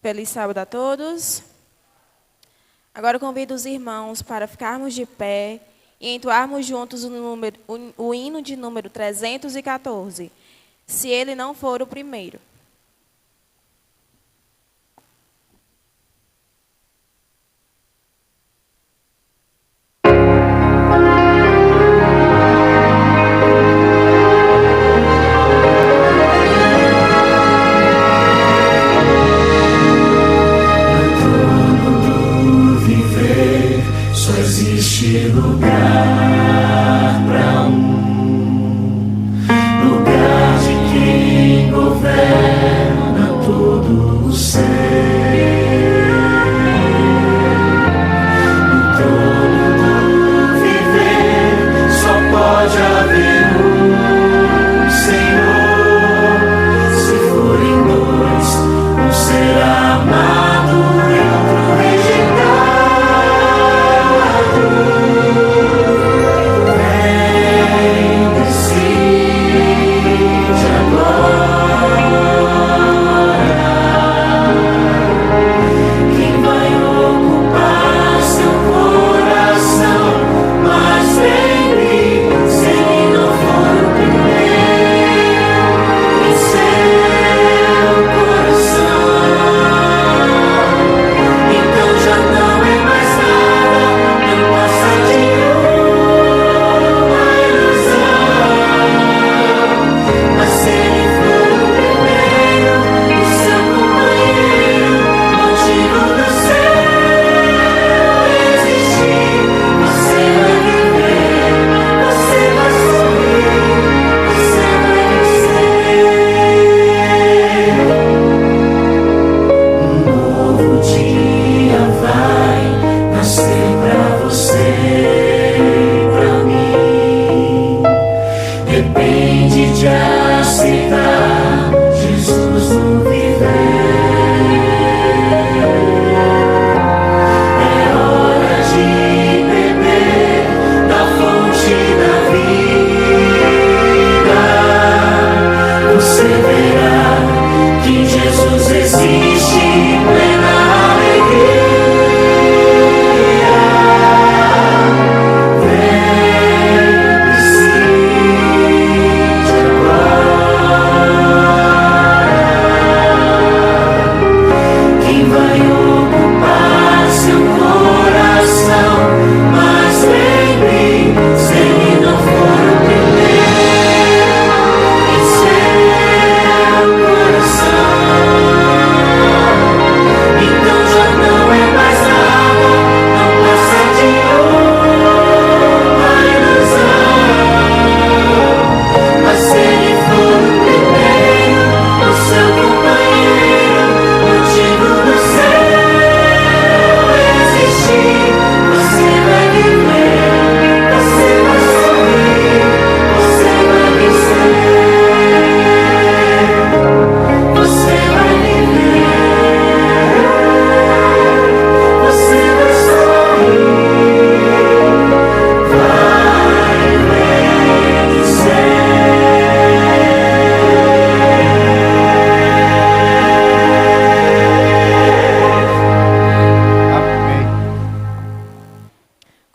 Feliz sábado a todos. Agora eu convido os irmãos para ficarmos de pé e entoarmos juntos o hino de número 314, se ele não for o primeiro.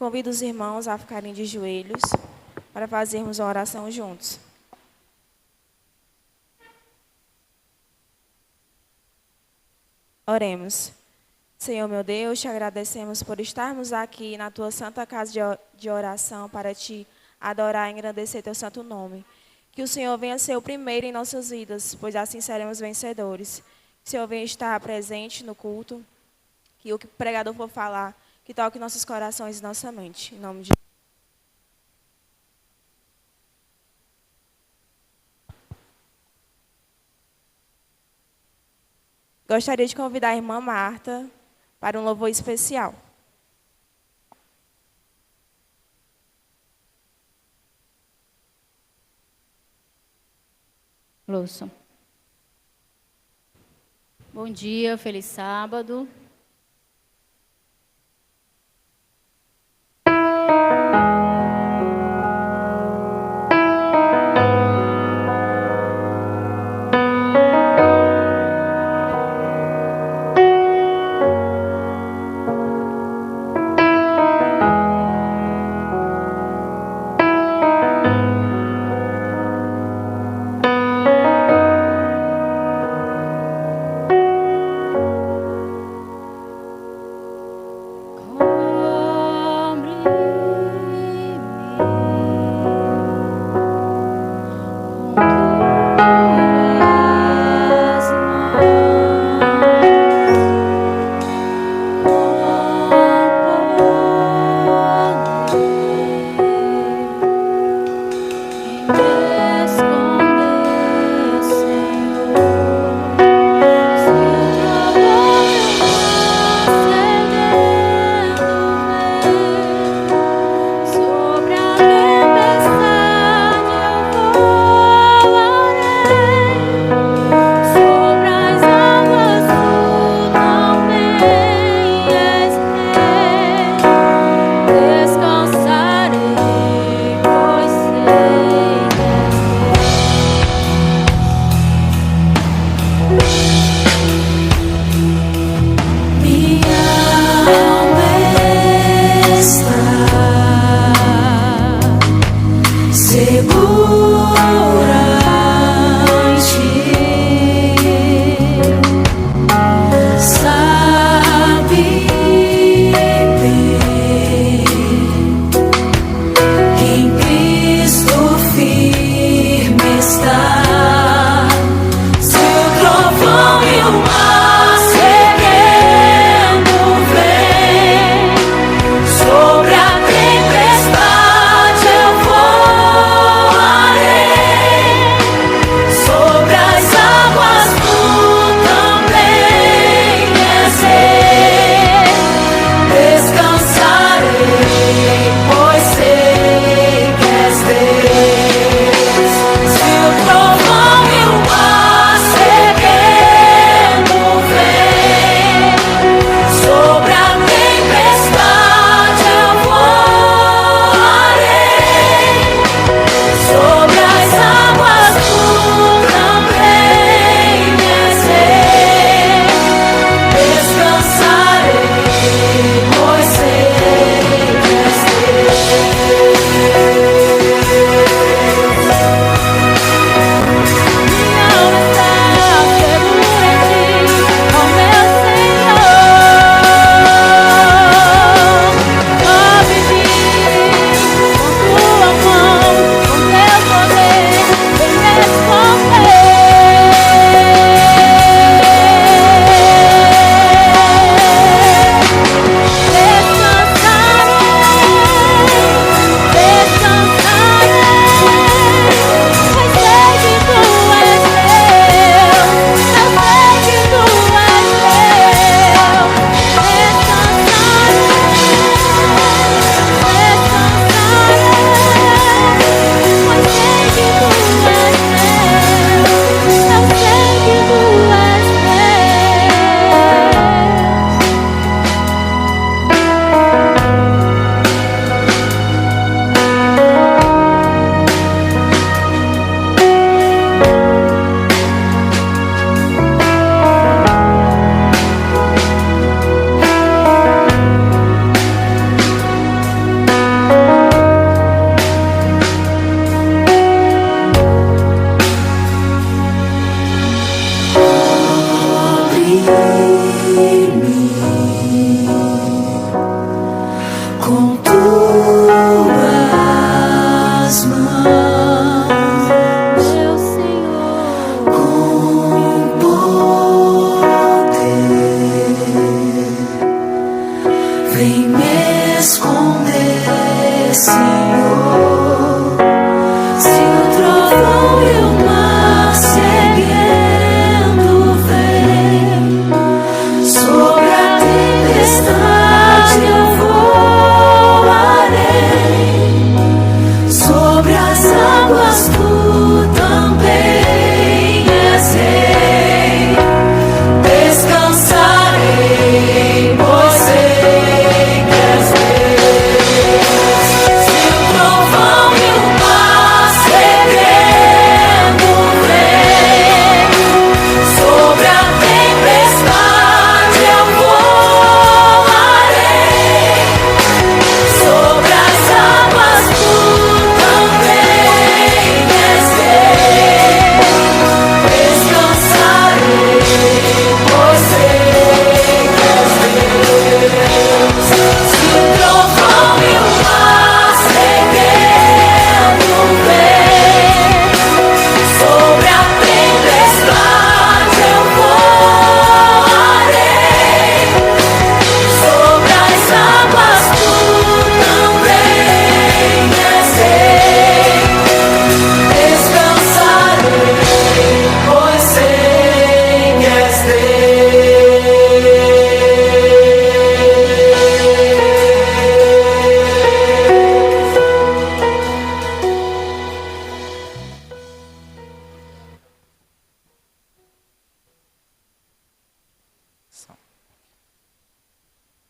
Convido os irmãos a ficarem de joelhos para fazermos a oração juntos. Oremos. Senhor meu Deus, te agradecemos por estarmos aqui na tua santa casa de oração para te adorar e engrandecer teu santo nome. Que o Senhor venha ser o primeiro em nossas vidas, pois assim seremos vencedores. Que o Senhor venha estar presente no culto, que o que o pregador for falar, que toque nossos corações e nossa mente. Em nome de Gostaria de convidar a irmã Marta para um louvor especial. Lúcio. Bom dia, feliz sábado.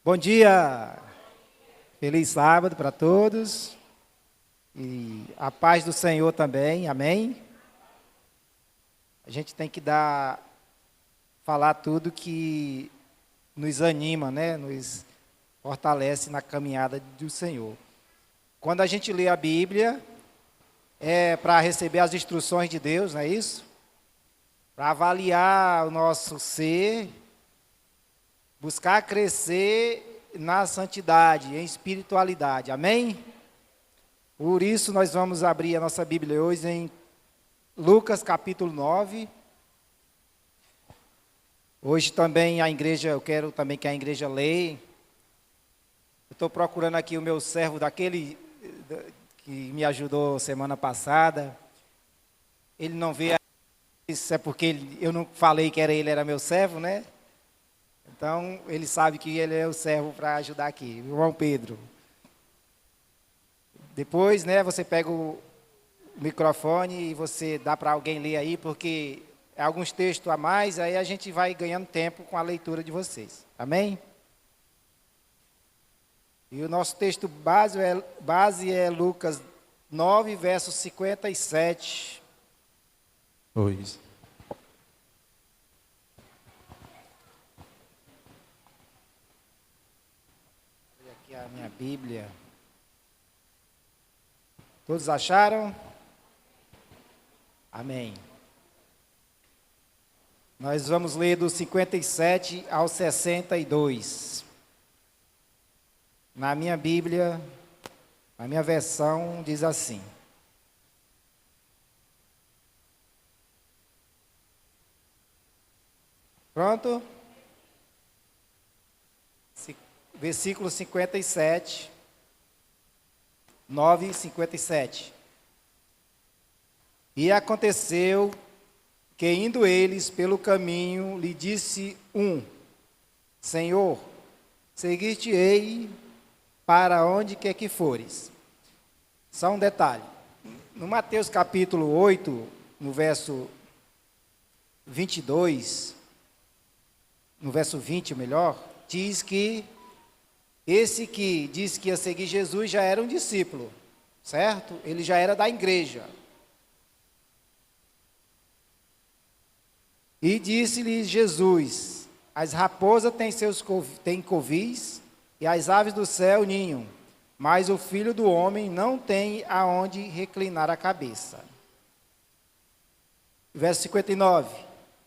Bom dia, feliz sábado para todos e a paz do Senhor também, amém? A gente tem que falar tudo que nos anima, né? Nos fortalece na caminhada do Senhor. Quando a gente lê a Bíblia, é para receber as instruções de Deus, não é isso? Para avaliar o nosso ser, buscar crescer na santidade, em espiritualidade, amém? Por isso nós vamos abrir a nossa Bíblia hoje em Lucas capítulo 9. Hoje também eu quero também que a igreja leia. Eu estou procurando aqui o meu servo daquele que me ajudou semana passada. Ele não veio, isso é porque eu não falei que ele era meu servo, né? Então, ele sabe que ele é o servo para ajudar aqui, o João Pedro. Depois, né, você pega o microfone e você dá para alguém ler aí, porque é alguns textos a mais, aí a gente vai ganhando tempo com a leitura de vocês. Amém? E o nosso texto base é Lucas 9, verso 57. Pois. Aqui a minha Bíblia. Todos acharam? Amém. Nós vamos ler do 57 ao 62. Na minha Bíblia, na minha versão, diz assim. Pronto? Versículo 57, 9 e 57. E aconteceu que, indo eles pelo caminho, lhe disse um: Senhor, seguir-te-ei para onde quer que fores. Só um detalhe. No Mateus capítulo 8, no verso 22, no verso 20, melhor, diz que esse que disse que ia seguir Jesus já era um discípulo, certo? Ele já era da igreja. E disse-lhe Jesus: as raposas têm covis e as aves do céu ninham, mas o Filho do Homem não tem aonde reclinar a cabeça. Verso 59.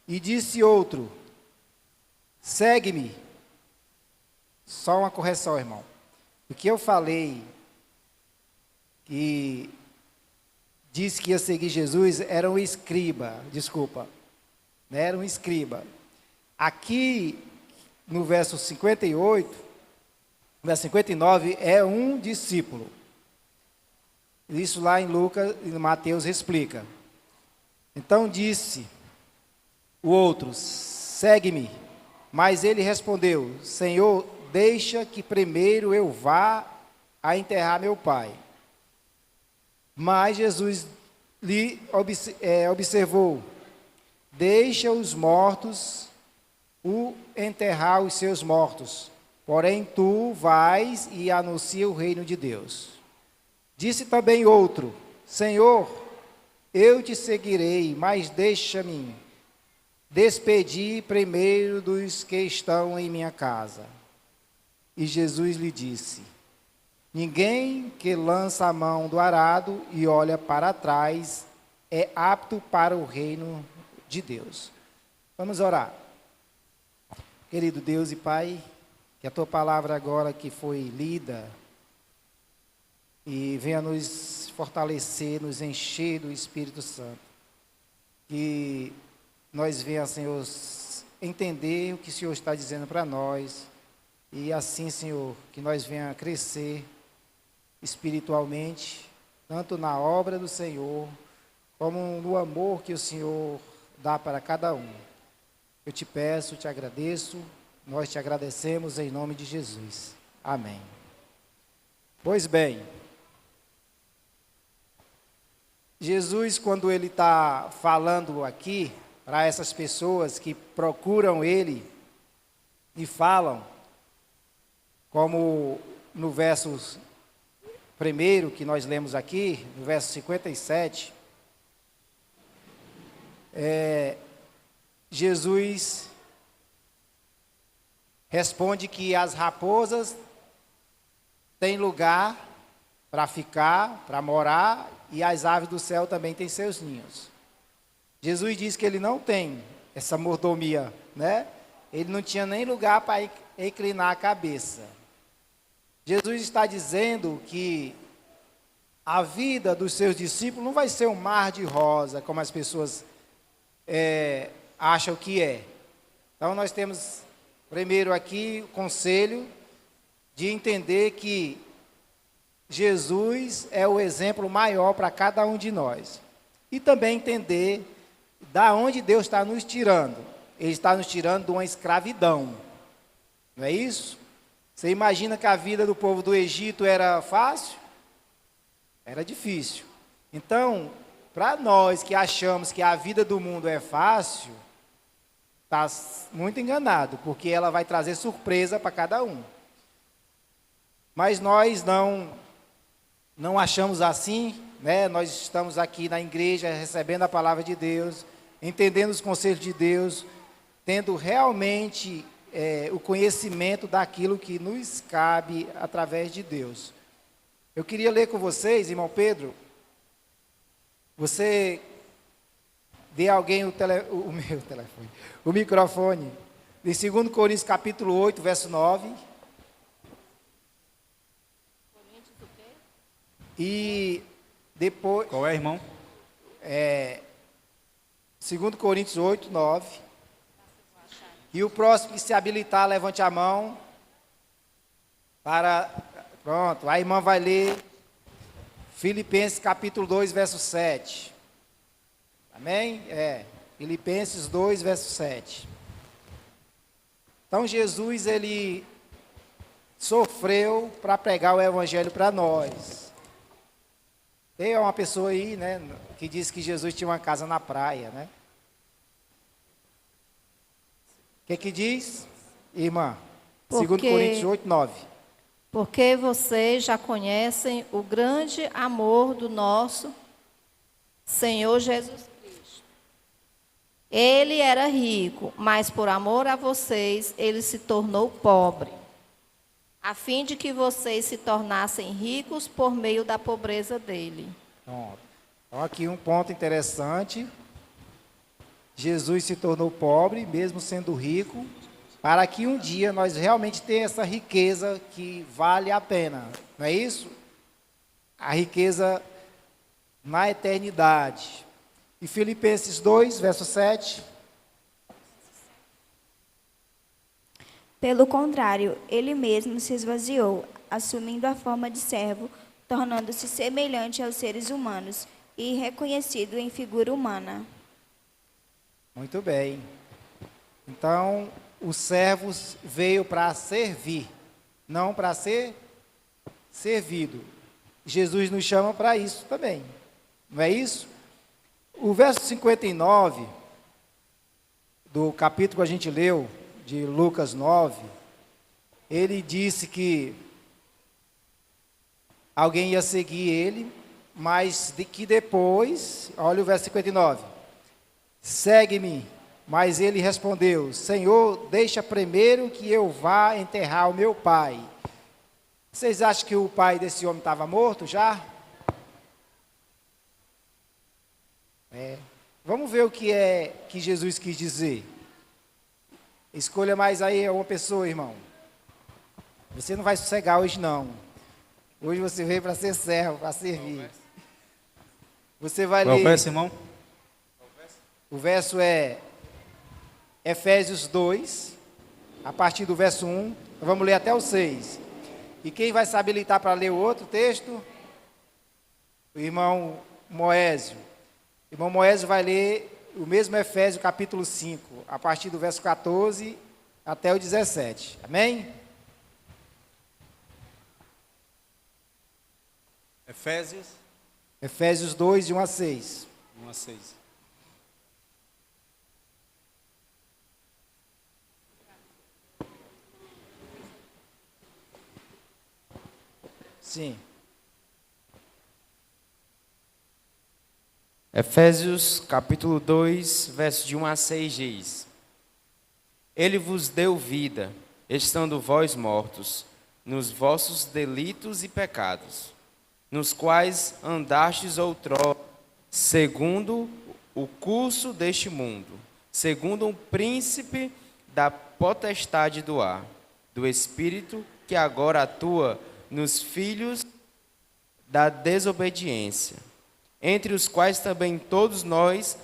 E disse outro: segue-me. Só uma correção, irmão. O que eu falei que disse que ia seguir Jesus era um escriba, desculpa. Era um escriba. Aqui no verso 58, verso 59, é um discípulo. Isso lá em Lucas e Mateus explica. Então disse o outro: segue-me. Mas ele respondeu: Senhor, deixa que primeiro eu vá a enterrar meu pai. Mas Jesus lhe observou: deixa os mortos enterrar os seus mortos, porém tu vais e anuncia o reino de Deus. Disse também outro: Senhor, eu te seguirei, mas deixa-me despedir primeiro dos que estão em minha casa. E Jesus lhe disse: ninguém que lança a mão do arado e olha para trás é apto para o reino de Deus. Vamos orar. Querido Deus e Pai, que a Tua palavra agora que foi lida e venha nos fortalecer, nos encher do Espírito Santo. Que nós venhamos, Senhor, entender o que o Senhor está dizendo para nós. E assim, Senhor, que nós venhamos crescer espiritualmente, tanto na obra do Senhor, como no amor que o Senhor dá para cada um. Eu te peço, te agradeço, nós te agradecemos em nome de Jesus. Amém. Pois bem, Jesus, quando ele está falando aqui para essas pessoas que procuram ele e falam, como no verso primeiro que nós lemos aqui, no verso 57, Jesus responde que as raposas têm lugar para ficar, para morar, e as aves do céu também têm seus ninhos. Jesus disse que ele não tem essa mordomia, né? Ele não tinha nem lugar para inclinar a cabeça. Jesus está dizendo que a vida dos seus discípulos não vai ser um mar de rosa, como as pessoas acham que é. Então, nós temos, primeiro aqui, o conselho de entender que Jesus é o exemplo maior para cada um de nós. E também entender da onde Deus está nos tirando. Ele está nos tirando de uma escravidão. Não é isso? Você imagina que a vida do povo do Egito era fácil? Era difícil. Então, para nós que achamos que a vida do mundo é fácil, está muito enganado, porque ela vai trazer surpresa para cada um. Mas nós não achamos assim, né? Nós estamos aqui na igreja recebendo a palavra de Deus, entendendo os conselhos de Deus, tendo realmente o conhecimento daquilo que nos cabe através de Deus. Eu queria ler com vocês, irmão Pedro, você dê a alguém o microfone, de 2 Coríntios capítulo 8, verso 9. E depois... Qual é, irmão? 2 Coríntios 8, 9. E o próximo que se habilitar, levante a mão. Pronto, a irmã vai ler Filipenses capítulo 2, verso 7. Amém? Filipenses 2, verso 7. Então, Jesus, ele sofreu para pregar o evangelho para nós. Tem uma pessoa aí, né, que disse que Jesus tinha uma casa na praia, né? O que diz, irmã? 2 Coríntios 8, 9. Porque vocês já conhecem o grande amor do nosso Senhor Jesus Cristo. Ele era rico, mas por amor a vocês, ele se tornou pobre, a fim de que vocês se tornassem ricos por meio da pobreza dele. Pronto. Então, aqui um ponto interessante. Jesus se tornou pobre, mesmo sendo rico, para que um dia nós realmente tenhamos essa riqueza que vale a pena. Não é isso? A riqueza na eternidade. E Filipenses 2, verso 7. Pelo contrário, ele mesmo se esvaziou, assumindo a forma de servo, tornando-se semelhante aos seres humanos e reconhecido em figura humana. Muito bem. Então, o servo veio para servir, não para ser servido. Jesus nos chama para isso também. Não é isso? O verso 59 do capítulo que a gente leu, de Lucas 9, ele disse que alguém ia seguir ele, mas que depois, olha o verso 59, segue-me, mas ele respondeu, Senhor, deixa primeiro que eu vá enterrar o meu pai. Vocês acham que o pai desse homem estava morto já? Vamos ver o que é que Jesus quis dizer. Escolha mais aí uma pessoa, irmão. Você não vai sossegar hoje, não. Hoje você veio para ser servo, para servir. Você vai Qual ler... é o verso, irmão? O verso é Efésios 2, a partir do verso 1. Vamos ler até o 6. E quem vai se habilitar para ler o outro texto? O irmão Moésio. O irmão Moésio vai ler o mesmo Efésios capítulo 5, a partir do verso 14 até o 17. Amém? Efésios 2, de 1 a 6. 1 a 6. Sim. Efésios capítulo 2, versos de 1 a 6 diz: Ele vos deu vida, estando vós mortos, nos vossos delitos e pecados, nos quais andastes outrora, segundo o curso deste mundo, segundo o príncipe da potestade do ar, do espírito que agora atua nos filhos da desobediência, entre os quais também todos nós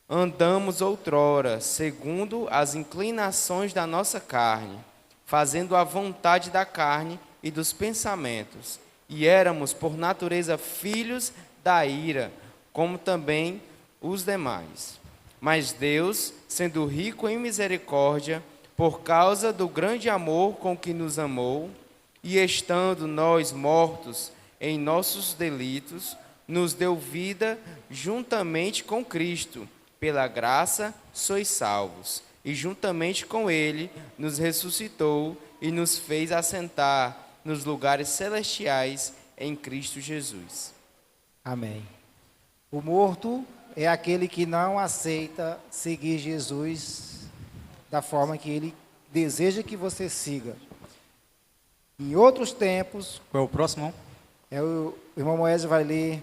andamos outrora, segundo as inclinações da nossa carne, fazendo a vontade da carne e dos pensamentos, e éramos por natureza filhos da ira, como também os demais. Mas Deus, sendo rico em misericórdia, por causa do grande amor com que nos amou, e estando nós mortos em nossos delitos, nos deu vida juntamente com Cristo. Pela graça sois salvos, e juntamente com Ele nos ressuscitou e nos fez assentar nos lugares celestiais em Cristo Jesus. Amém. O morto é aquele que não aceita seguir Jesus da forma que ele deseja que você siga. Em outros tempos, Qual é o próximo? o irmão Moésio vai ler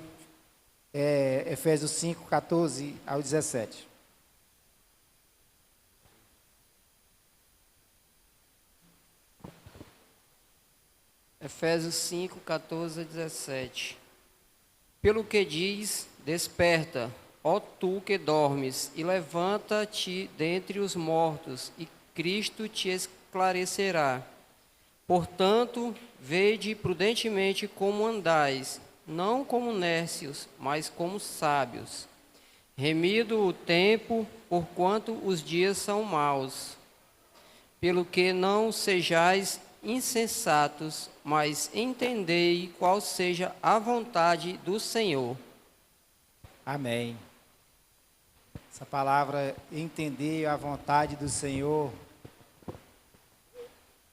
Efésios 5, 14 ao 17. Efésios 5, 14 a 17. Pelo que diz, desperta, ó tu que dormes, e levanta-te dentre os mortos, e Cristo te esclarecerá. Portanto, vede prudentemente como andais, não como nércios, mas como sábios, remido o tempo, porquanto os dias são maus. Pelo que não sejais insensatos, mas entendei qual seja a vontade do Senhor. Amém. Essa palavra, entender a vontade do Senhor,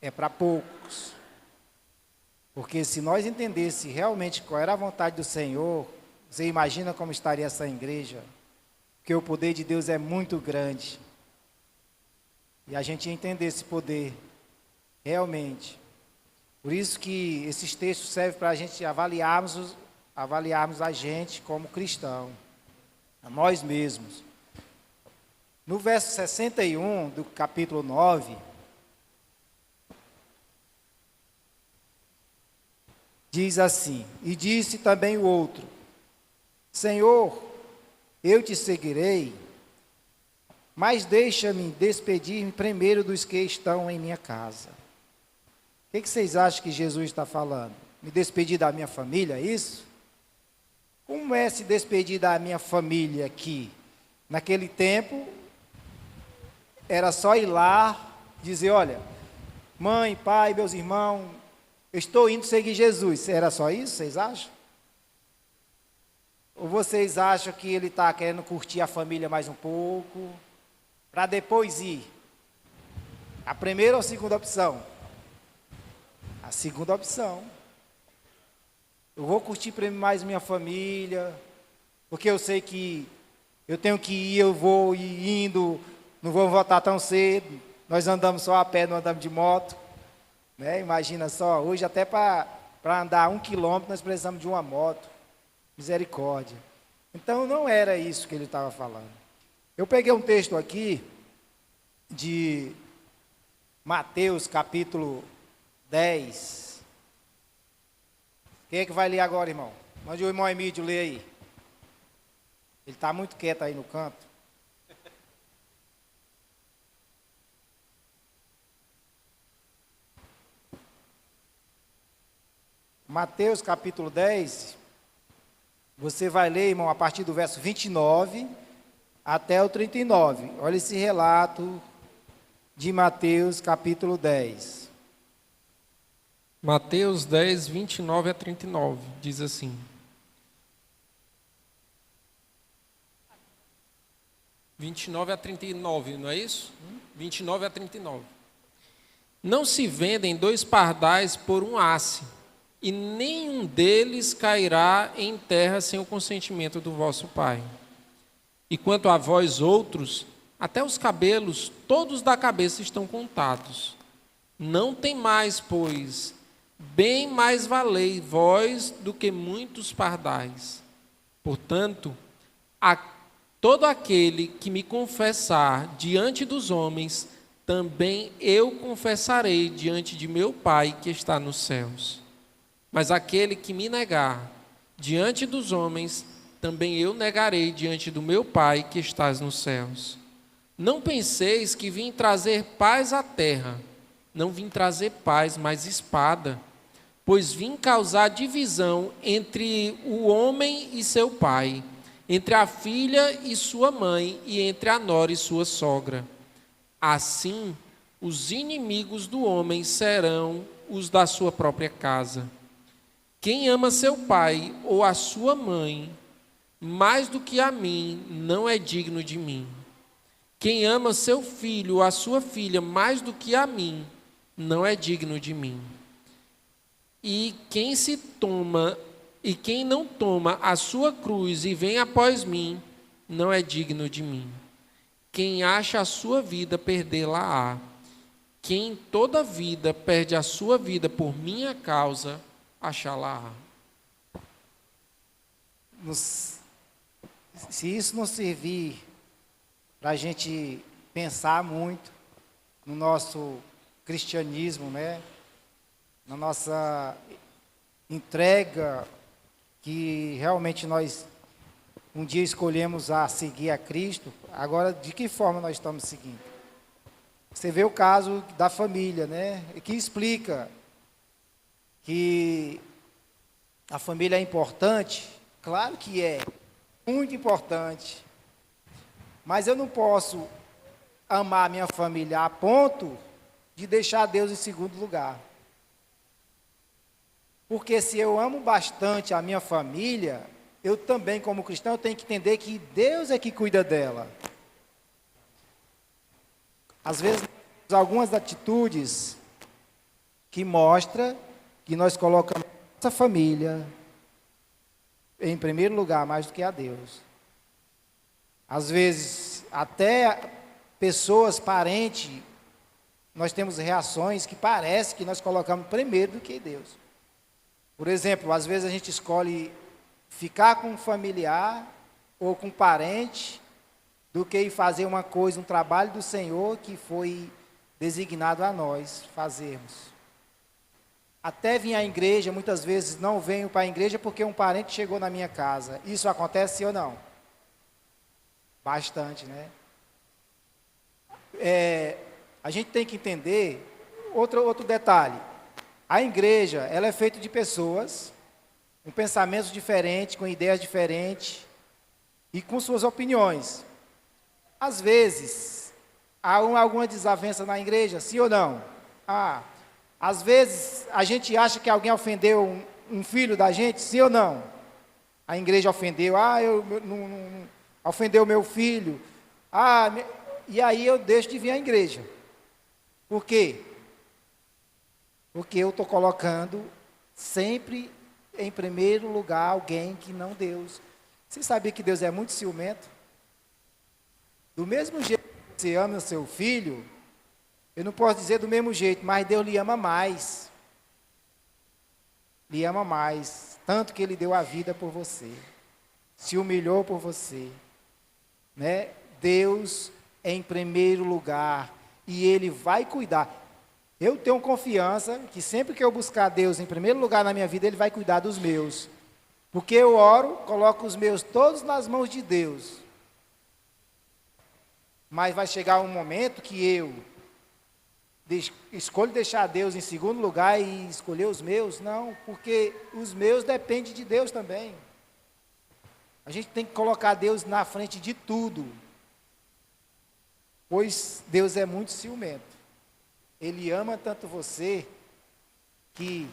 é para poucos. Porque se nós entendêssemos realmente qual era a vontade do Senhor, você imagina como estaria essa igreja? Porque o poder de Deus é muito grande. E a gente ia entender esse poder, realmente. Por isso que esses textos servem para a gente avaliarmos a gente como cristão, a nós mesmos. No verso 61 do capítulo 9, diz assim: e disse também o outro: Senhor, eu te seguirei, mas deixa-me despedir-me primeiro dos que estão em minha casa. O que vocês acham que Jesus está falando? Me despedir da minha família, é isso? Como é se despedir da minha família aqui? Naquele tempo, era só ir lá, dizer, olha, mãe, pai, meus irmãos, eu estou indo seguir Jesus. Era só isso, vocês acham? Ou vocês acham que ele está querendo curtir a família mais um pouco, para depois ir? A primeira ou a segunda opção? A segunda opção. Eu vou curtir mais minha família, porque eu sei que eu tenho que ir, eu vou ir indo, não vou voltar tão cedo. Nós andamos só a pé, não andamos de moto. Né? Imagina só, hoje até para andar 1 quilômetro nós precisamos de uma moto. Misericórdia. Então não era isso que ele estava falando. Eu peguei um texto aqui de Mateus capítulo 10. Quem é que vai ler agora, irmão? Mande o irmão Emílio ler aí. Ele está muito quieto aí no canto. Mateus capítulo 10, você vai ler, irmão, a partir do verso 29 até o 39. Olha esse relato de Mateus capítulo 10. Mateus 10, 29 a 39, diz assim: 29 a 39, não é isso? 29 a 39. Não se vendem 2 pardais por um asse, e nenhum deles cairá em terra sem o consentimento do vosso Pai. E quanto a vós outros, até os cabelos todos da cabeça estão contados. Não temais, pois, bem mais valei vós do que muitos pardais. Portanto, a todo aquele que me confessar diante dos homens, também eu confessarei diante de meu Pai que está nos céus. Mas aquele que me negar diante dos homens, também eu negarei diante do meu Pai que estás nos céus. Não penseis que vim trazer paz à terra. Não vim trazer paz, mas espada. Pois vim causar divisão entre o homem e seu pai, entre a filha e sua mãe, e entre a nora e sua sogra. Assim, os inimigos do homem serão os da sua própria casa. Quem ama seu pai ou a sua mãe, mais do que a mim, não é digno de mim. Quem ama seu filho ou a sua filha mais do que a mim, não é digno de mim. E quem não toma a sua cruz e vem após mim, não é digno de mim. Quem acha a sua vida, perdê-la-á. Quem toda vida perde a sua vida por minha causa, achá-la-á. Se isso não servir para a gente pensar muito no nosso cristianismo, né? Na nossa entrega, que realmente nós um dia escolhemos a seguir a Cristo, agora de que forma nós estamos seguindo? Você vê o caso da família, né? Que explica que a família é importante, claro que é, muito importante, mas eu não posso amar a minha família a ponto de deixar Deus em segundo lugar. Porque se eu amo bastante a minha família, eu também, como cristão, tenho que entender que Deus é que cuida dela. Às vezes, algumas atitudes que mostram que nós colocamos nossa família em primeiro lugar, mais do que a Deus. Às vezes, até pessoas, parentes, nós temos reações que parece que nós colocamos primeiro do que Deus. Por exemplo, às vezes a gente escolhe ficar com um familiar ou com um parente do que ir fazer uma coisa, um trabalho do Senhor que foi designado a nós fazermos. Até vir à igreja, muitas vezes não venho para a igreja porque um parente chegou na minha casa. Isso acontece ou não? Bastante, né? A gente tem que entender outro detalhe. A igreja, ela é feita de pessoas com pensamentos diferentes, com ideias diferentes e com suas opiniões. Às vezes, há alguma desavença na igreja, sim ou não? Às vezes, a gente acha que alguém ofendeu um filho da gente, sim ou não? A igreja ofendeu, ofendeu meu filho, e aí eu deixo de vir à igreja. Por quê? Porque eu estou colocando sempre em primeiro lugar alguém que não Deus. Você sabia que Deus é muito ciumento? Do mesmo jeito que você ama o seu filho, eu não posso dizer do mesmo jeito, mas Deus lhe ama mais. Lhe ama mais, tanto que Ele deu a vida por você, se humilhou por você, né? Deus é em primeiro lugar e Ele vai cuidar. Eu tenho confiança que sempre que eu buscar Deus em primeiro lugar na minha vida, Ele vai cuidar dos meus. Porque eu oro, coloco os meus todos nas mãos de Deus. Mas vai chegar um momento que eu escolho deixar Deus em segundo lugar e escolher os meus? Não, porque os meus dependem de Deus também. A gente tem que colocar Deus na frente de tudo. Pois Deus é muito ciumento. Ele ama tanto você, que,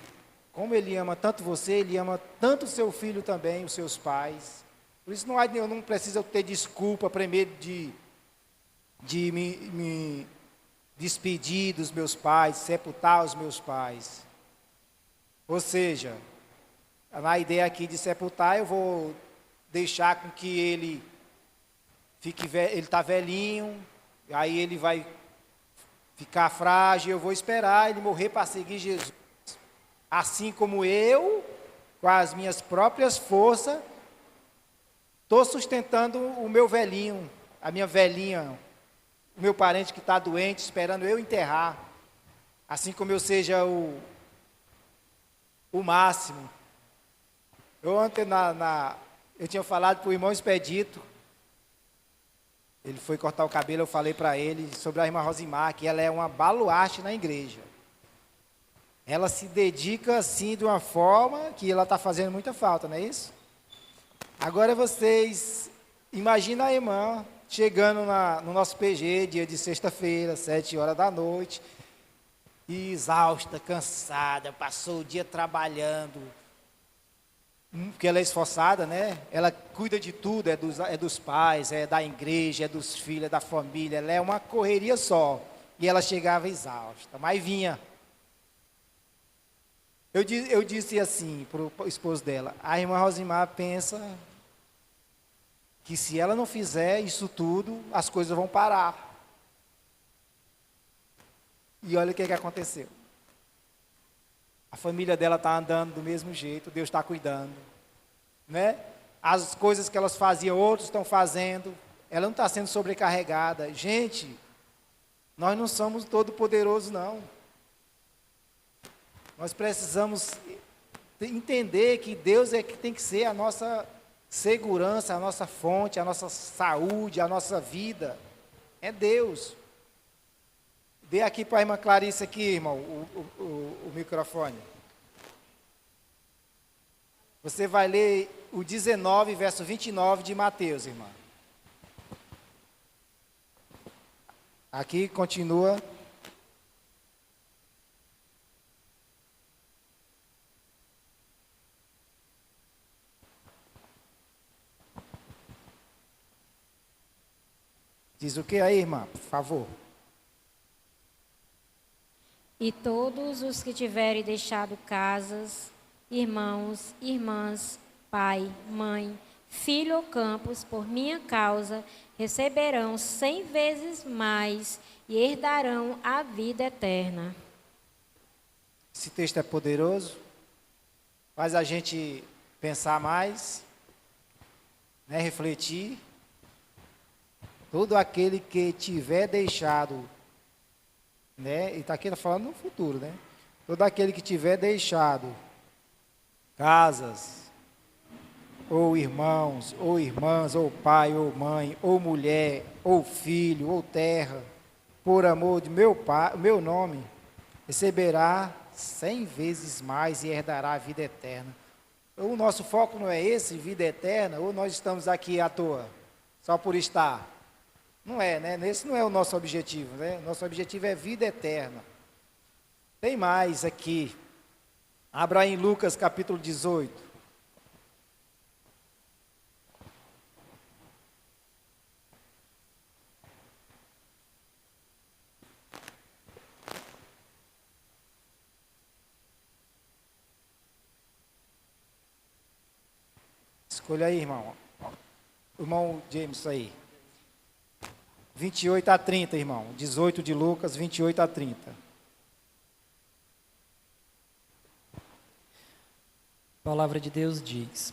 como Ele ama tanto você, Ele ama tanto o seu filho também, os seus pais. Por isso eu não preciso ter desculpa primeiro de me despedir dos meus pais, sepultar os meus pais. Ou seja, na ideia aqui de sepultar, eu vou deixar com que ele ele está velhinho, aí ele vai ficar frágil, eu vou esperar ele morrer para seguir Jesus. assim como eu, com as minhas próprias forças, estou sustentando o meu velhinho, a minha velhinha, o meu parente que está doente, esperando eu enterrar. Assim como eu seja o máximo. Eu ontem, eu tinha falado para o irmão Expedito, ele foi cortar o cabelo, eu falei para ele sobre a irmã Rosimar, que ela é uma baluarte na igreja. Ela se dedica assim de uma forma que ela está fazendo muita falta, não é isso? Agora vocês, imagina a irmã chegando no nosso PG, dia de sexta-feira, 7 horas da noite, e exausta, cansada, passou o dia trabalhando, porque ela é esforçada, né? Ela cuida de tudo, é dos pais, é da igreja, é dos filhos, é da família, ela é uma correria só. E ela chegava exausta, mas vinha. Eu disse assim para o esposo dela, a irmã Rosimar pensa que se ela não fizer isso tudo, as coisas vão parar. E olha o que aconteceu. A família dela está andando do mesmo jeito, Deus está cuidando, né? As coisas que elas faziam, outros estão fazendo, ela não está sendo sobrecarregada. Gente, nós não somos todo-poderosos, não. Nós precisamos entender que Deus é que tem que ser a nossa segurança, a nossa fonte, a nossa saúde, a nossa vida. É Deus. Dê aqui para a irmã Clarice aqui, irmão, o microfone. Você vai ler o 19, verso 29 de Mateus, irmã. Aqui continua. Diz o que aí, irmã, por favor? E todos os que tiverem deixado casas, irmãos, irmãs, pai, mãe, filho ou campos, por minha causa, receberão 100 vezes mais e herdarão a vida eterna. Esse texto é poderoso, faz a gente pensar mais, né, refletir. Todo aquele que tiver deixado, né, e está aqui falando no futuro, né? Todo aquele que tiver deixado casas, ou irmãos, ou irmãs, ou pai, ou mãe, ou mulher, ou filho, ou terra, por amor de meu nome, receberá 100 vezes mais e herdará a vida eterna. O nosso foco não é esse, vida eterna, ou nós estamos aqui à toa, só por estar? Não é, né? Esse não é o nosso objetivo, né? Nosso objetivo é vida eterna. Tem mais aqui. Abra em Lucas capítulo 18. Escolha aí, irmão. O irmão James aí. 28 a 30, irmão. 18 de Lucas, 28 a 30. A palavra de Deus diz: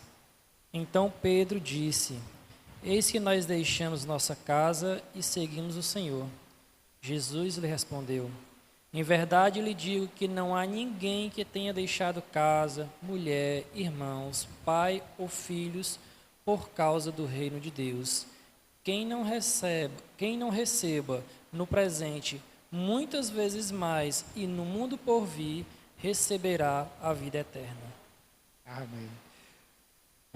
Então Pedro disse: Eis que nós deixamos nossa casa e seguimos o Senhor. Jesus lhe respondeu: Em verdade lhe digo que não há ninguém que tenha deixado casa, mulher, irmãos, pai ou filhos por causa do reino de Deus. Quem não receba no presente muitas vezes mais e no mundo por vir receberá a vida eterna. Amém.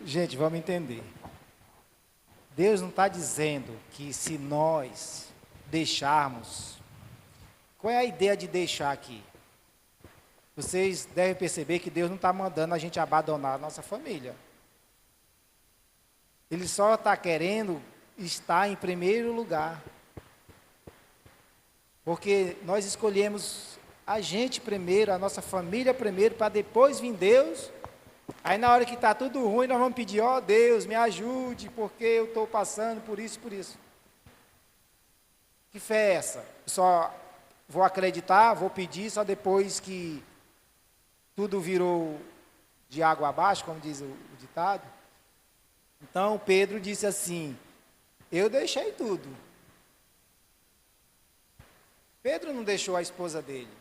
Gente, vamos entender. Deus não está dizendo que se nós deixarmos. Qual é a ideia de deixar aqui? Vocês devem perceber que Deus não está mandando a gente abandonar a nossa família. Ele só está querendo estar em primeiro lugar. Porque nós escolhemos a gente primeiro, a nossa família primeiro, para depois vir Deus. Aí na hora que está tudo ruim, nós vamos pedir, ó Deus, me ajude, porque eu estou passando por isso, por isso. Que fé é essa? Eu só vou acreditar, vou pedir, só depois que tudo virou de água abaixo, como diz o ditado. Então Pedro disse assim: eu deixei tudo. Pedro não deixou a esposa dele.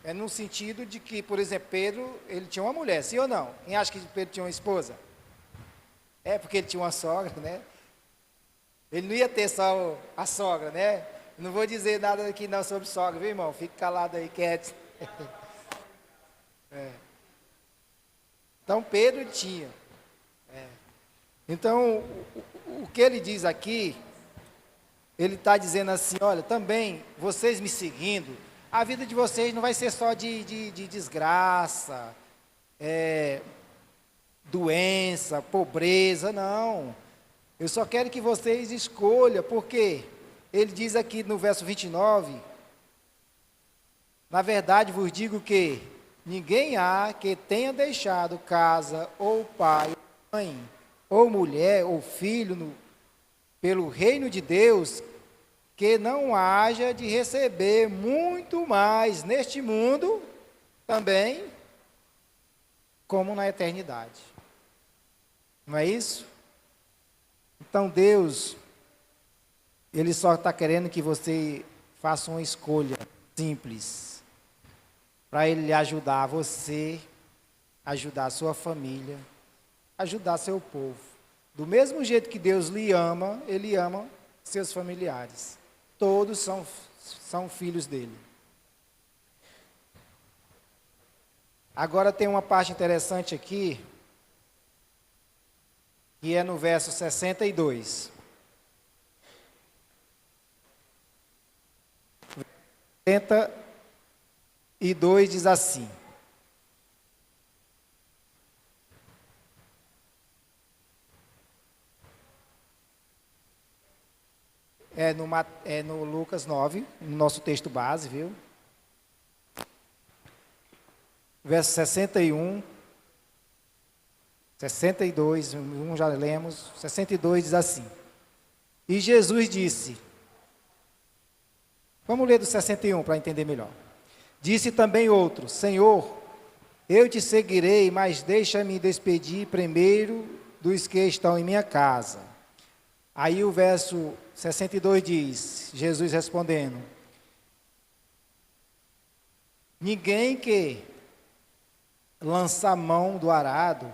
É no sentido de que, por exemplo, Pedro, ele tinha uma mulher, sim ou não? Quem acha que Pedro tinha uma esposa? É porque ele tinha uma sogra, né? Ele não ia ter só a sogra, né? Não vou dizer nada aqui não sobre sogra, viu, irmão? Fique calado aí, quieto. Então, Pedro tinha. Então, o que ele diz aqui, ele está dizendo assim, olha, também, vocês me seguindo, a vida de vocês não vai ser só de desgraça, doença, pobreza, não. Eu só quero que vocês escolham, porque ele diz aqui no verso 29, na verdade vos digo que ninguém há que tenha deixado casa, ou pai, ou mãe, ou mulher, ou filho, pelo reino de Deus, que não haja de receber muito mais neste mundo, também, como na eternidade. Não é isso? Então Deus, Ele só está querendo que você faça uma escolha simples, para Ele ajudar você, ajudar a sua família, ajudar seu povo. Do mesmo jeito que Deus lhe ama, Ele ama seus familiares. Todos são filhos dele. Agora tem uma parte interessante aqui, que é no verso 62. 62 diz assim: é no Lucas 9, no nosso texto base, viu? Verso 61, 62, já lemos, 62 diz assim: e Jesus disse, vamos ler do 61 para entender melhor. Disse também outro: Senhor, eu te seguirei, mas deixa-me despedir primeiro dos que estão em minha casa. Aí o verso 62 diz, Jesus respondendo: ninguém que lança a mão do arado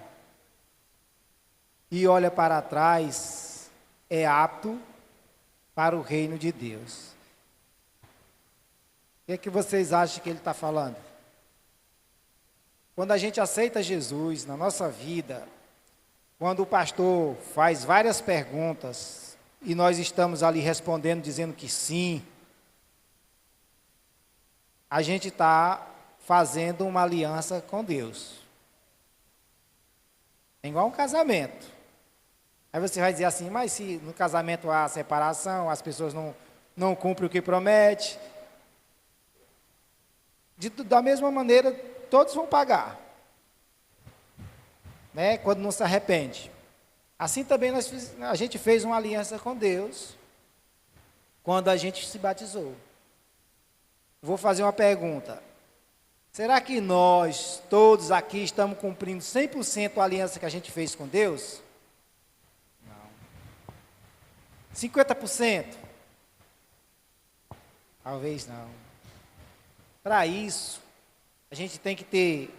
e olha para trás é apto para o reino de Deus. O que é que vocês acham que ele está falando? Quando a gente aceita Jesus na nossa vida, quando o pastor faz várias perguntas e nós estamos ali respondendo, dizendo que sim, a gente está fazendo uma aliança com Deus. É igual um casamento. Aí você vai dizer assim, mas se no casamento há separação, as pessoas não cumprem o que promete, da mesma maneira, todos vão pagar, né, quando não se arrepende. Assim também a gente fez uma aliança com Deus, quando a gente se batizou. Vou fazer uma pergunta. Será que nós, todos aqui, estamos cumprindo 100% a aliança que a gente fez com Deus? Não. 50%? Talvez não. Para isso, a gente tem que ter,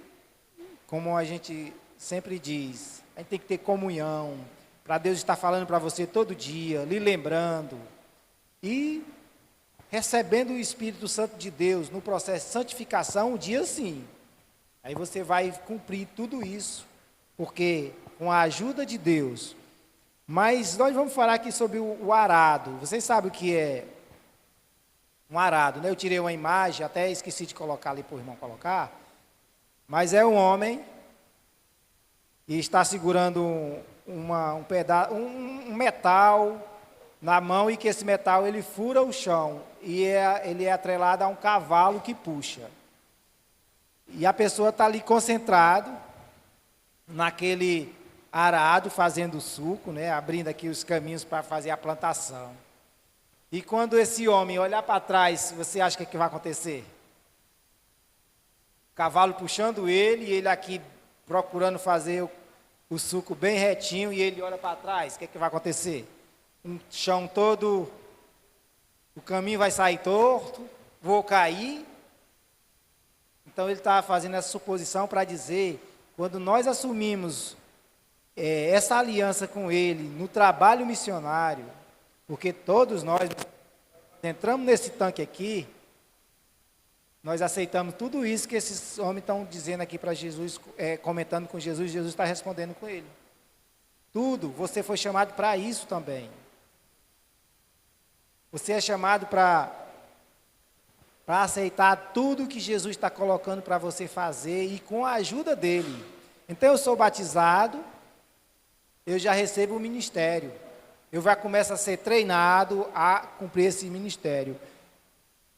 como a gente sempre diz, a gente tem que ter comunhão, para Deus estar falando para você todo dia, lhe lembrando, e recebendo o Espírito Santo de Deus no processo de santificação, um dia sim. Aí você vai cumprir tudo isso, porque com a ajuda de Deus. Mas nós vamos falar aqui sobre o arado. Vocês sabem o que é um arado, né? Eu tirei uma imagem, até esqueci de colocar ali para o irmão colocar. Mas é um homem e está segurando um metal na mão, e que esse metal ele fura o chão e ele é atrelado a um cavalo que puxa. E a pessoa está ali concentrado naquele arado, fazendo o suco, né? Abrindo aqui os caminhos para fazer a plantação. E quando esse homem olhar para trás, você acha que vai acontecer? cavalo puxando ele, e ele aqui procurando fazer o suco bem retinho, e ele olha para trás, o que vai acontecer? Um chão todo, o caminho vai sair torto, vou cair. Então ele está fazendo essa suposição para dizer, quando nós assumimos essa aliança com ele no trabalho missionário, porque todos nós entramos nesse tanque aqui, nós aceitamos tudo isso que esses homens estão dizendo aqui para Jesus, comentando com Jesus, Jesus está respondendo com ele. Tudo, você foi chamado para isso também. Você é chamado para aceitar tudo que Jesus está colocando para você fazer e com a ajuda dele. Então eu sou batizado, eu já recebo o ministério. Eu já começo a ser treinado a cumprir esse ministério.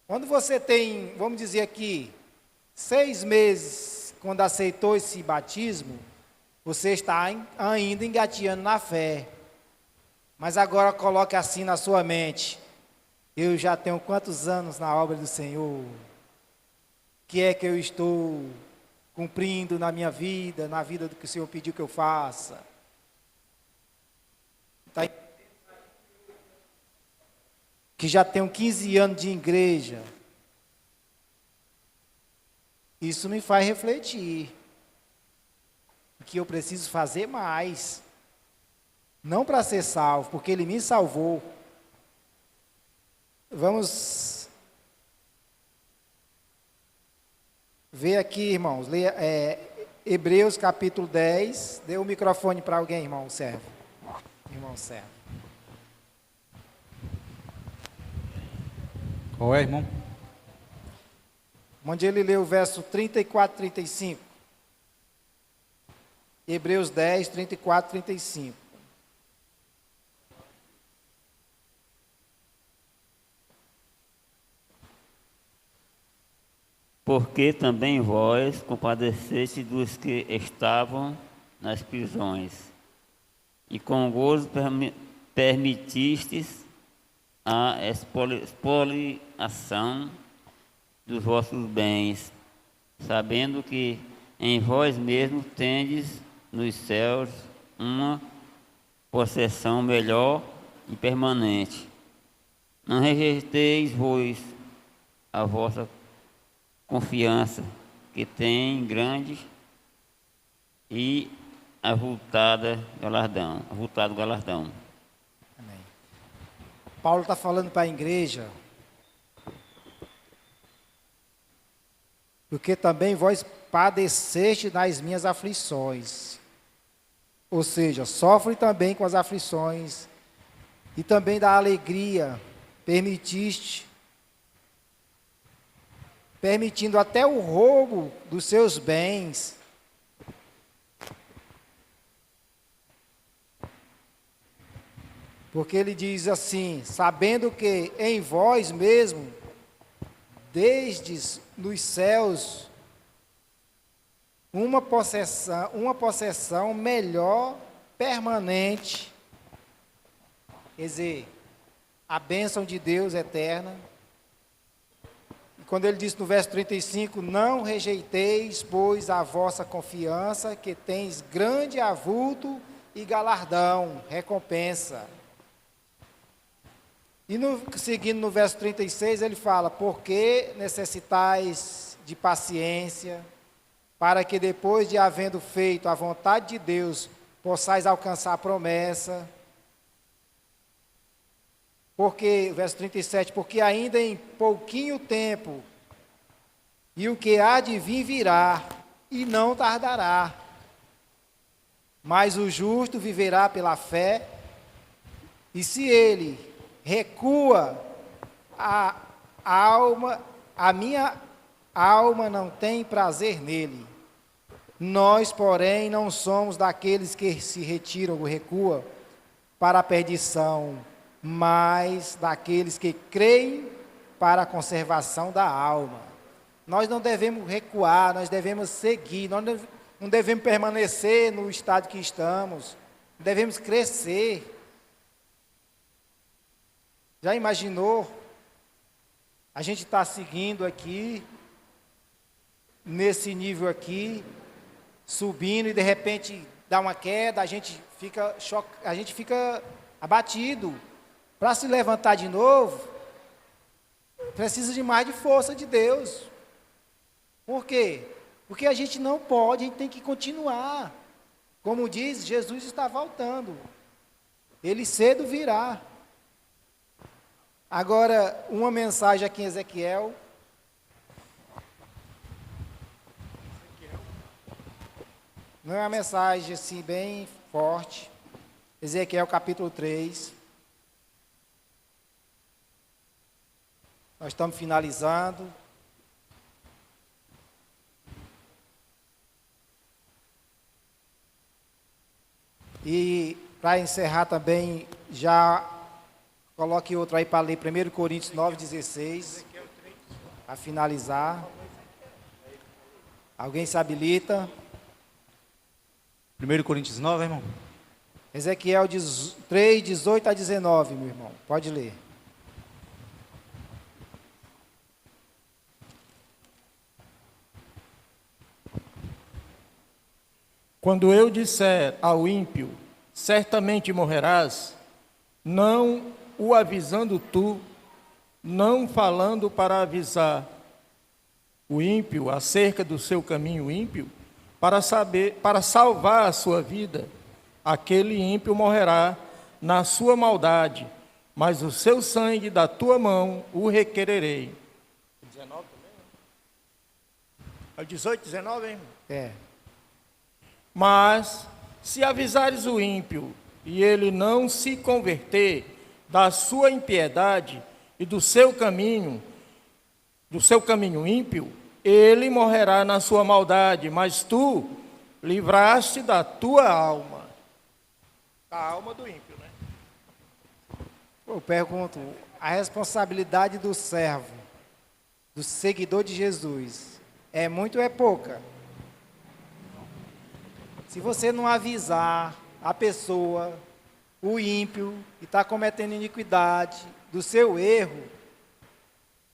Quando você tem, vamos dizer aqui, 6 meses, quando aceitou esse batismo, você está ainda engateando na fé. Mas agora coloque assim na sua mente, eu já tenho quantos anos na obra do Senhor? O que é que eu estou cumprindo na minha vida, na vida do que o Senhor pediu que eu faça? Que já tenho 15 anos de igreja. Isso me faz refletir. Que eu preciso fazer mais. Não para ser salvo, porque Ele me salvou. Vamos ver aqui, irmãos. Leia, Hebreus capítulo 10. Dê o microfone para alguém, irmão servo. Irmão servo. Qual é, irmão? Onde ele lê o verso 34 e 35. Hebreus 10, 34 e 35. Porque também vós compadeceste dos que estavam nas prisões, e com gozo permitistes a expoliação dos vossos bens, sabendo que em vós mesmos tendes nos céus uma possessão melhor e permanente. Não rejeiteis vos a vossa confiança, que tem grande e avultado galardão. Amém. Paulo está falando para a igreja, porque também vós padeceste nas minhas aflições, ou seja, sofre também com as aflições, e também da alegria, permitindo até o roubo dos seus bens. Porque ele diz assim, sabendo que em vós mesmo, desde nos céus, uma possessão melhor, permanente, quer dizer, a bênção de Deus eterna. E quando ele diz no verso 35, não rejeiteis, pois, a vossa confiança, que tens grande avulto e galardão, recompensa. E seguindo no verso 36, ele fala, porque necessitais de paciência, para que depois de havendo feito a vontade de Deus, possais alcançar a promessa. Porque, verso 37, porque ainda em pouquinho tempo, e o que há de vir virá, e não tardará. Mas o justo viverá pela fé, e se ele recua, a minha alma não tem prazer nele. Nós, porém, não somos daqueles que se retiram ou recuam para a perdição, mas daqueles que creem para a conservação da alma. Nós não devemos recuar, nós devemos seguir, nós não devemos permanecer no estado que estamos, devemos crescer. Já imaginou? A gente está seguindo aqui, nesse nível aqui, subindo, e de repente dá uma queda, a gente fica abatido. Para se levantar de novo, precisa de mais de força de Deus. Por quê? Porque a gente não pode, a gente tem que continuar. Como diz, Jesus está voltando. Ele cedo virá. Agora, uma mensagem aqui em Ezequiel. Não é uma mensagem assim bem forte. Ezequiel capítulo 3. Nós estamos finalizando. E para encerrar também, já coloque outro aí para ler 1 Coríntios 9,16. Para finalizar. Alguém se habilita? 1 Coríntios 9, irmão? Ezequiel 3, 18 a 19, meu irmão. Pode ler. Quando eu disser ao ímpio, certamente morrerás, não o avisando tu, não falando para avisar o ímpio acerca do seu caminho ímpio, para salvar a sua vida, aquele ímpio morrerá na sua maldade, mas o seu sangue da tua mão o requererei. 19 também? É 18, 19, hein? É. Mas, se avisares o ímpio, e ele não se converter da sua impiedade e do seu caminho ímpio, ele morrerá na sua maldade, mas tu livraste da tua alma. Da alma do ímpio, né? Eu pergunto, a responsabilidade do servo, do seguidor de Jesus, é muito ou é pouca? Se você não avisar a pessoa, o ímpio, que está cometendo iniquidade, do seu erro,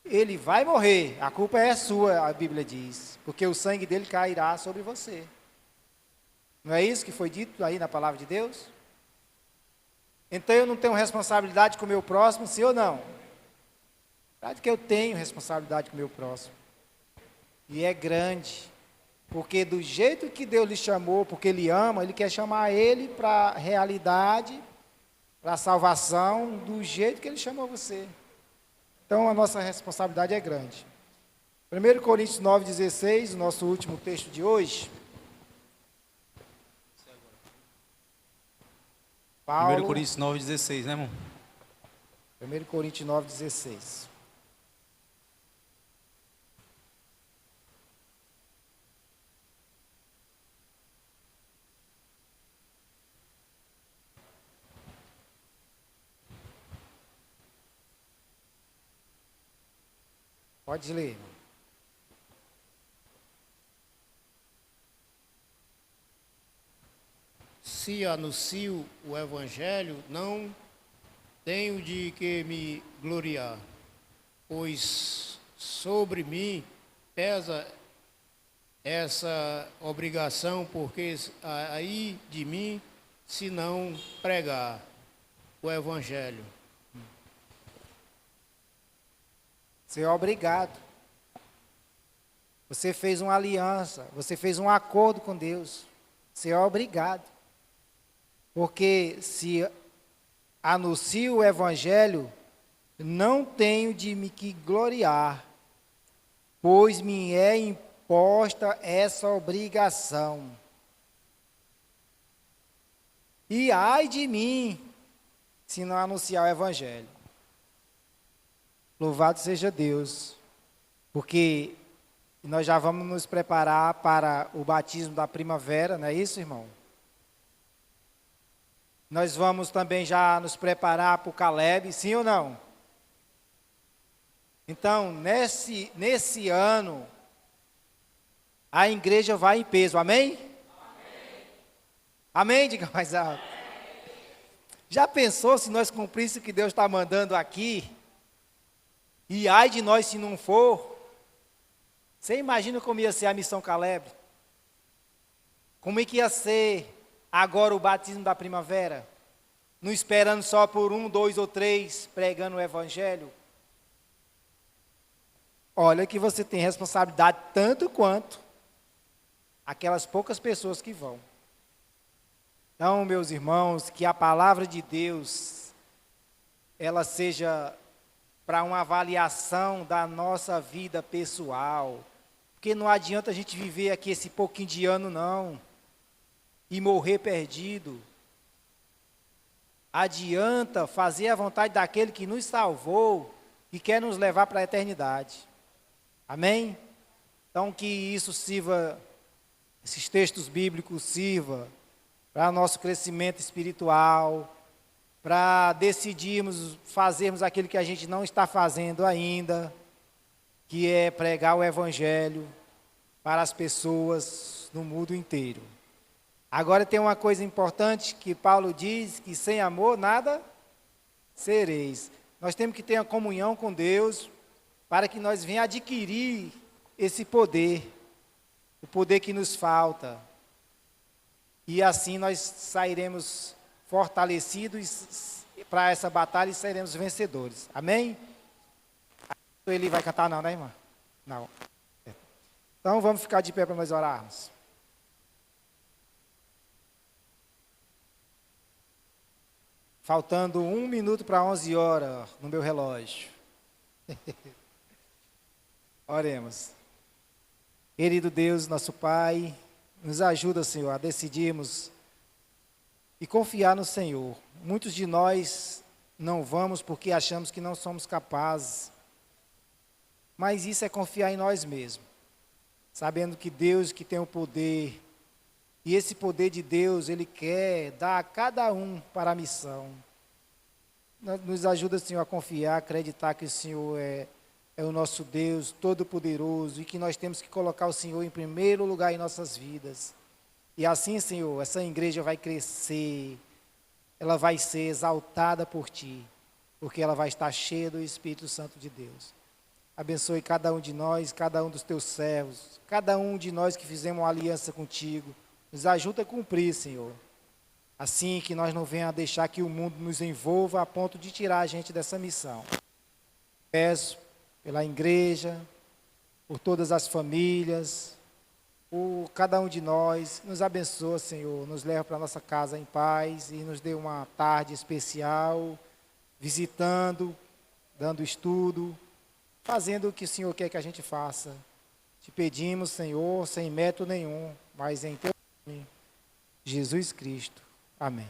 ele vai morrer. A culpa é sua, a Bíblia diz, porque o sangue dele cairá sobre você. Não é isso que foi dito aí na palavra de Deus? Então eu não tenho responsabilidade com o meu próximo, sim ou não? Claro que eu tenho responsabilidade com o meu próximo. E é grande. Porque do jeito que Deus lhe chamou, porque Ele ama, Ele quer chamar ele para a realidade, para a salvação, do jeito que Ele chamou você. Então a nossa responsabilidade é grande. 1 Coríntios 9,16, o nosso último texto de hoje. Paulo, 1 Coríntios 9,16, né, irmão? 1 Coríntios 9,16. Pode ler. Se anuncio o Evangelho, não tenho de que me gloriar, pois sobre mim pesa essa obrigação, porque aí de mim, se não pregar o Evangelho. Você é obrigado. Você fez uma aliança, você fez um acordo com Deus. Você é obrigado. Porque se anuncio o Evangelho, não tenho de me que gloriar, pois me é imposta essa obrigação. E ai de mim, se não anunciar o Evangelho. Louvado seja Deus, porque nós já vamos nos preparar para o batismo da primavera, não é isso, irmão? Nós vamos também já nos preparar para o Caleb, sim ou não? Então, nesse ano, a igreja vai em peso, amém? Amém? Amém? Diga mais alto. Já pensou se nós cumpríssemos o que Deus está mandando aqui? E ai de nós se não for. Você imagina como ia ser a missão Caleb? Como é que ia ser agora o batismo da primavera? Não esperando só por 1, 2 ou 3 pregando o evangelho? Olha que você tem responsabilidade tanto quanto aquelas poucas pessoas que vão. Então, meus irmãos, que a palavra de Deus, ela seja para uma avaliação da nossa vida pessoal. Porque não adianta a gente viver aqui esse pouquinho de ano, não, e morrer perdido. Adianta fazer a vontade daquele que nos salvou e quer nos levar para a eternidade. Amém? Então, que isso sirva, esses textos bíblicos sirva para nosso crescimento espiritual, para decidirmos fazermos aquilo que a gente não está fazendo ainda, que é pregar o evangelho para as pessoas no mundo inteiro. Agora tem uma coisa importante que Paulo diz, que sem amor nada sereis. Nós temos que ter uma comunhão com Deus para que nós venhamos adquirir esse poder, o poder que nos falta. E assim nós sairemos fortalecidos para essa batalha e seremos vencedores. Amém? Ele vai cantar não, né, irmã? Não. Então vamos ficar de pé para nós orarmos. Faltando 1 minuto para 11 horas no meu relógio. Oremos. Querido Deus, nosso Pai, nos ajuda, Senhor, a decidirmos e confiar no Senhor. Muitos de nós não vamos porque achamos que não somos capazes. Mas isso é confiar em nós mesmos. Sabendo que Deus que tem o poder, e esse poder de Deus, Ele quer dar a cada um para a missão. Nos ajuda, Senhor, a confiar, acreditar que o Senhor é o nosso Deus Todo-Poderoso e que nós temos que colocar o Senhor em primeiro lugar em nossas vidas. E assim, Senhor, essa igreja vai crescer, ela vai ser exaltada por Ti, porque ela vai estar cheia do Espírito Santo de Deus. Abençoe cada um de nós, cada um dos Teus servos, cada um de nós que fizemos uma aliança contigo. Nos ajuda a cumprir, Senhor. Assim que nós não venhamos a deixar que o mundo nos envolva a ponto de tirar a gente dessa missão. Peço pela igreja, por todas as famílias, por cada um de nós. Nos abençoa, Senhor. Nos leva para a nossa casa em paz e nos dê uma tarde especial, visitando, dando estudo, fazendo o que o Senhor quer que a gente faça. Te pedimos, Senhor, sem método nenhum, mas em Teu nome, Jesus Cristo. Amém.